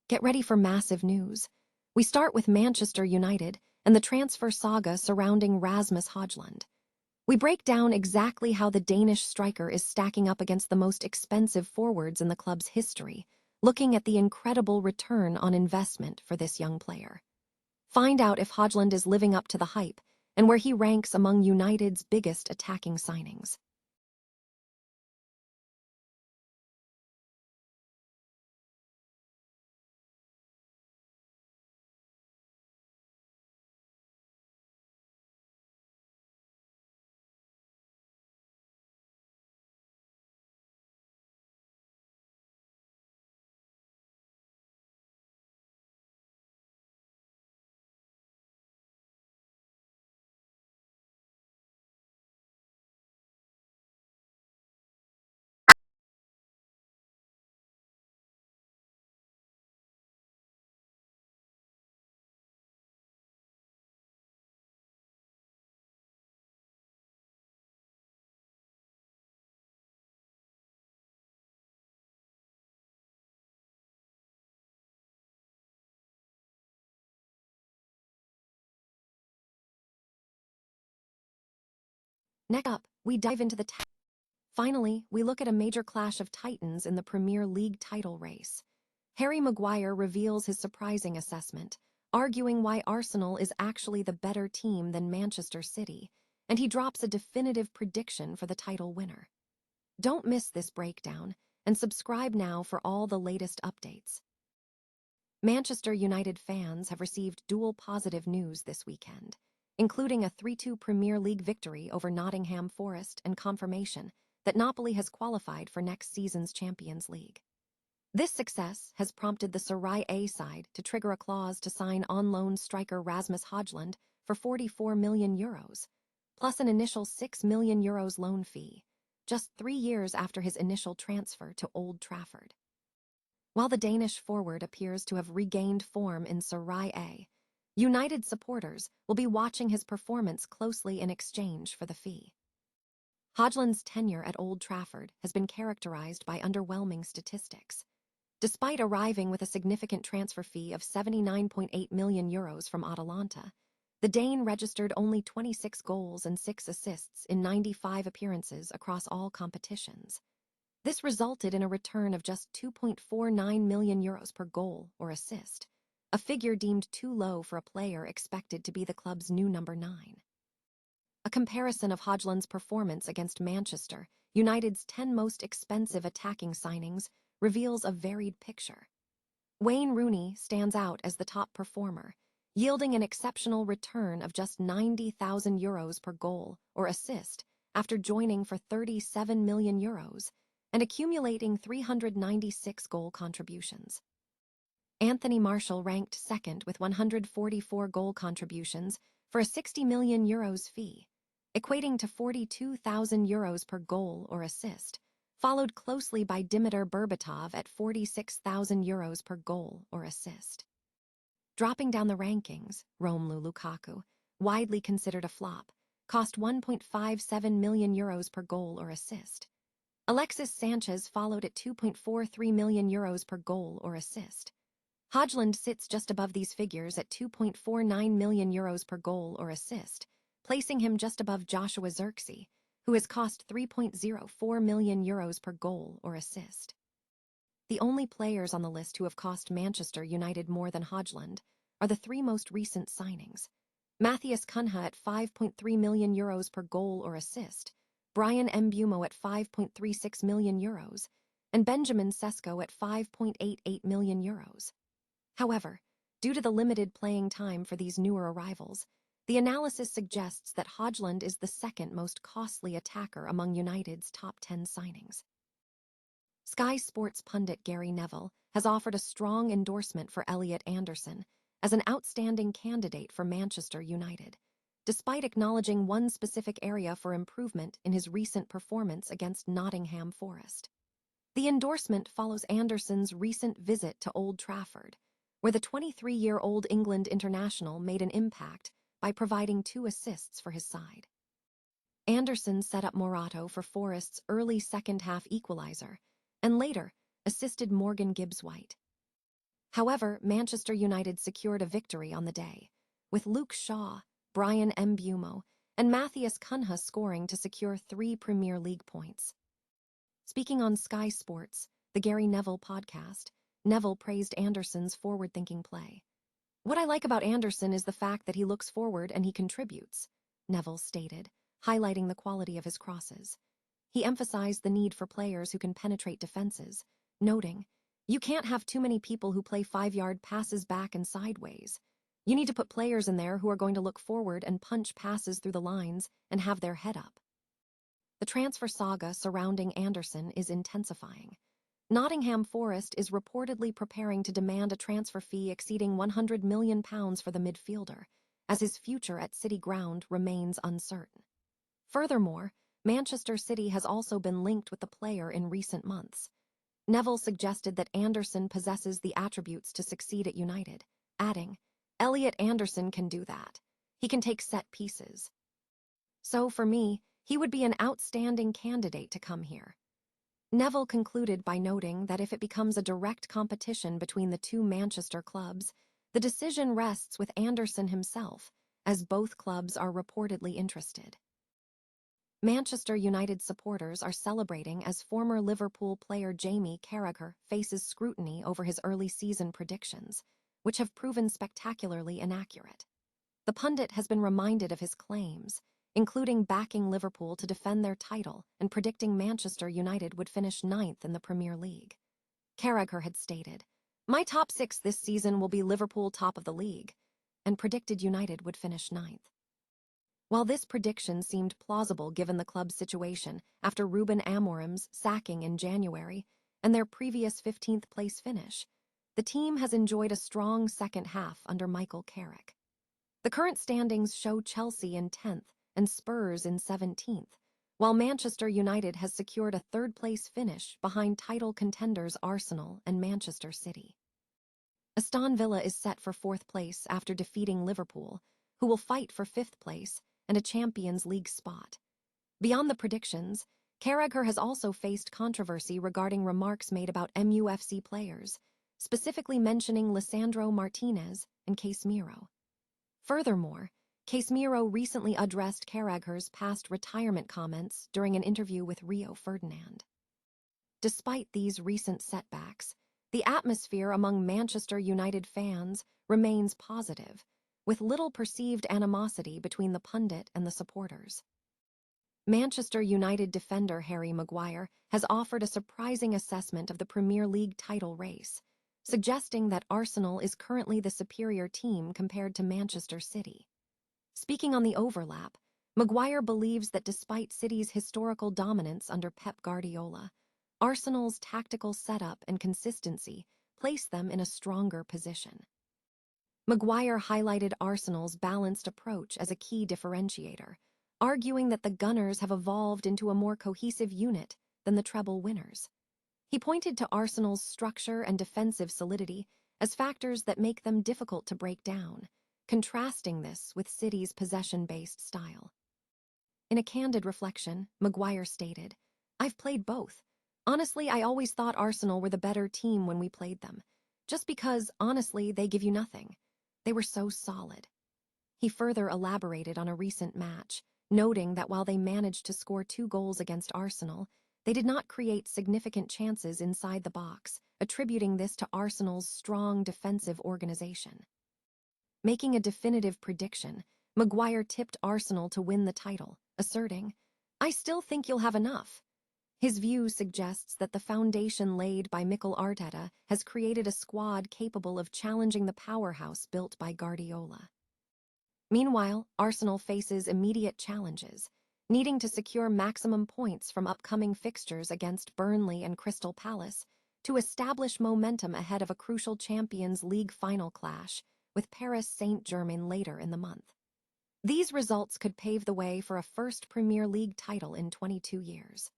Get ready for massive news. We start with Manchester United and the transfer saga surrounding Rasmus Højlund. We break down exactly how the Danish striker is stacking up against the most expensive forwards in the club's history, looking at the incredible return on investment for this young player. Find out if Højlund is living up to the hype and where he ranks among United's biggest attacking signings. Next up, we dive into the Finally, we look at a major clash of titans in the Premier League title race. Harry Maguire reveals his surprising assessment, arguing why Arsenal is actually the better team than Manchester City, and he drops a definitive prediction for the title winner. Don't miss this breakdown, and subscribe now for all the latest updates. Manchester United fans have received dual positive news this weekend, including a 3-2 Premier League victory over Nottingham Forest and confirmation that Napoli has qualified for next season's Champions League. This success has prompted the Serie A side to trigger a clause to sign on-loan striker Rasmus Højlund for €44 million, plus an initial €6 million loan fee, just 3 years after his initial transfer to Old Trafford. While the Danish forward appears to have regained form in Serie A, United supporters will be watching his performance closely in exchange for the fee. Højlund's tenure at Old Trafford has been characterized by underwhelming statistics. Despite arriving with a significant transfer fee of €79.8 million from Atalanta, the Dane registered only 26 goals and 6 assists in 95 appearances across all competitions. This resulted in a return of just €2.49 million per goal or assist, a figure deemed too low for a player expected to be the club's new number 9. A comparison of Højlund's performance against Manchester United's 10 most expensive attacking signings reveals a varied picture. Wayne Rooney stands out as the top performer, yielding an exceptional return of just €90,000 per goal or assist after joining for €37 million and accumulating 396 goal contributions. Anthony Martial ranked second with 144 goal contributions for a €60 million fee, equating to €42,000 per goal or assist, followed closely by Dimitar Berbatov at €46,000 per goal or assist. Dropping down the rankings, Romelu Lukaku, widely considered a flop, cost €1.57 million per goal or assist. Alexis Sanchez followed at €2.43 million per goal or assist. Højlund sits just above these figures at €2.49 million per goal or assist, placing him just above Joshua Zirkzee, who has cost €3.04 million per goal or assist. The only players on the list who have cost Manchester United more than Højlund are the 3 most recent signings: Matthias Cunha at €5.3 million per goal or assist, Brian Mbeumo at €5.36 million, and Benjamin Sesko at €5.88 million. However, due to the limited playing time for these newer arrivals, the analysis suggests that Højlund is the second most costly attacker among United's top 10 signings. Sky Sports pundit Gary Neville has offered a strong endorsement for Elliot Anderson as an outstanding candidate for Manchester United, despite acknowledging one specific area for improvement in his recent performance against Nottingham Forest. The endorsement follows Anderson's recent visit to Old Trafford, where the 23-year-old England international made an impact by providing 2 assists for his side. Anderson set up Morato for Forest's early second-half equalizer, and later assisted Morgan Gibbs-White. However, Manchester United secured a victory on the day, with Luke Shaw, Brian Mbeumo, and Matthias Cunha scoring to secure 3 Premier League points. Speaking on Sky Sports, the Gary Neville podcast, Neville praised Anderson's forward-thinking play. "What I like about Anderson is the fact that he looks forward and he contributes," Neville stated, highlighting the quality of his crosses. He emphasized the need for players who can penetrate defenses, noting, "You can't have too many people who play 5-yard passes back and sideways. You need to put players in there who are going to look forward and punch passes through the lines and have their head up." The transfer saga surrounding Anderson is intensifying. Nottingham Forest is reportedly preparing to demand a transfer fee exceeding £100 million for the midfielder, as his future at City Ground remains uncertain. Furthermore, Manchester City has also been linked with the player in recent months. Neville suggested that Anderson possesses the attributes to succeed at United, adding, "Elliot Anderson can do that. He can take set pieces. So for me, he would be an outstanding candidate to come here." Neville concluded by noting that if it becomes a direct competition between the two Manchester clubs, the decision rests with Anderson himself, as both clubs are reportedly interested. Manchester United supporters are celebrating as former Liverpool player Jamie Carragher faces scrutiny over his early season predictions, which have proven spectacularly inaccurate. The pundit has been reminded of his claims, including backing Liverpool to defend their title and predicting Manchester United would finish 9th in the Premier League. Carragher had stated, "My top 6 this season will be Liverpool top of the league," and predicted United would finish 9th. While this prediction seemed plausible given the club's situation after Ruben Amorim's sacking in January and their previous 15th place finish, the team has enjoyed a strong second half under Michael Carrick. The current standings show Chelsea in 10th and Spurs in 17th, while Manchester United has secured a third-place finish behind title contenders Arsenal and Manchester City. Aston Villa is set for 4th place after defeating Liverpool, who will fight for 5th place and a Champions League spot. Beyond the predictions, Carragher has also faced controversy regarding remarks made about MUFC players, specifically mentioning Lisandro Martinez and Casemiro. Furthermore, Casemiro recently addressed Carragher's past retirement comments during an interview with Rio Ferdinand. Despite these recent setbacks, the atmosphere among Manchester United fans remains positive, with little perceived animosity between the pundit and the supporters. Manchester United defender Harry Maguire has offered a surprising assessment of the Premier League title race, suggesting that Arsenal is currently the superior team compared to Manchester City. Speaking on the overlap, Maguire believes that despite City's historical dominance under Pep Guardiola, Arsenal's tactical setup and consistency place them in a stronger position. Maguire highlighted Arsenal's balanced approach as a key differentiator, arguing that the Gunners have evolved into a more cohesive unit than the treble winners. He pointed to Arsenal's structure and defensive solidity as factors that make them difficult to break down, contrasting this with City's possession-based style. In a candid reflection, Maguire stated, "I've played both. Honestly, I always thought Arsenal were the better team when we played them, just because, honestly, they give you nothing. They were so solid." He further elaborated on a recent match, noting that while they managed to score 2 goals against Arsenal, they did not create significant chances inside the box, attributing this to Arsenal's strong defensive organization. Making a definitive prediction, Maguire tipped Arsenal to win the title, asserting, "I still think you'll have enough." His view suggests that the foundation laid by Mikel Arteta has created a squad capable of challenging the powerhouse built by Guardiola. Meanwhile, Arsenal faces immediate challenges, needing to secure maximum points from upcoming fixtures against Burnley and Crystal Palace to establish momentum ahead of a crucial Champions League final clash with Paris Saint-Germain later in the month. These results could pave the way for a first Premier League title in 22 years.